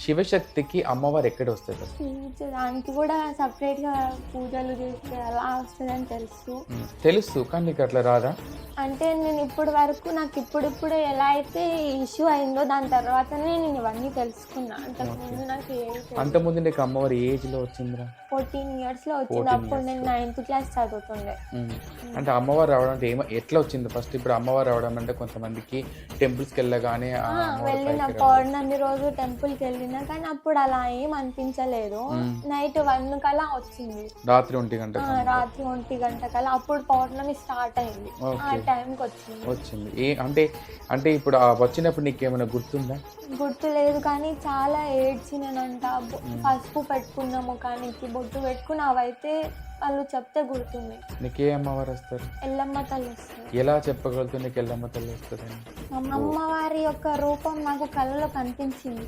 శివశక్తికి అమ్మవారు ఎక్కడ వస్తది అసలు? దానికి కూడా సపరేట్‌గా పూజలు చేస్తే అలా వస్తదని తెలుసు. తెలుసు కానీ నీకు అట్లా రాదా? అంటే నేను ఇప్పటి వరకు నాకు ఇప్పుడిప్పుడు ఎలా అయితే ఇష్యూ అయిందో దాని తర్వాతనే నేను ఇవన్నీ తెలుసుకున్నా. అంతకుముందు నాకు అంతకుముందు నీకు అమ్మవారు ఏ ఏజ్‌లో వచ్చిందిరా? 14 ఇయర్స్‌లో వచ్చింది. అప్పుడు నేను 9th క్లాస్ చదువుతుండే. అంటే అమ్మవారు రావడం అంటే ఎట్లా వచ్చింది ఫస్ట్? ఇప్పుడు అమ్మవారు రావడం అంటే కొంతమందికి టెంపుల్స్‌కి వెళ్ళగానే వెళ్ళిన పౌర్ణమి రోజు టెంపుల్కి వెళ్ళినా కానీ అప్పుడు అలా ఏం అనిపించలేదు. నైట్ 1 కల్లా వచ్చింది. రాత్రి 1 గంట రాత్రి 1 గంట కల్లా అప్పుడు పౌర్ణమి స్టార్ట్ అయింది. ఆ టైంకి వచ్చింది. అంటే ఇప్పుడు వచ్చినప్పుడు నీకు ఏమైనా గుర్తుందా? గుర్తు లేదు కానీ చాలా ఏడ్చినానంట. పసుపు పెట్టుకున్న ముఖానికి బొట్టు పెట్టుకుని అవైతే వాళ్ళు చెప్తే గుర్తుంది. నీకు ఏ అమ్మవారు వస్తారు? ఎల్లమ్మ తల్లి వస్తుంది. ఎలా చెప్పగలుగుతుంది నీకు ఎల్లమ్మ తల్లి వస్తుందని? అమ్మవారి యొక్క రూపం నాకు కళ్ళలో కనిపించింది.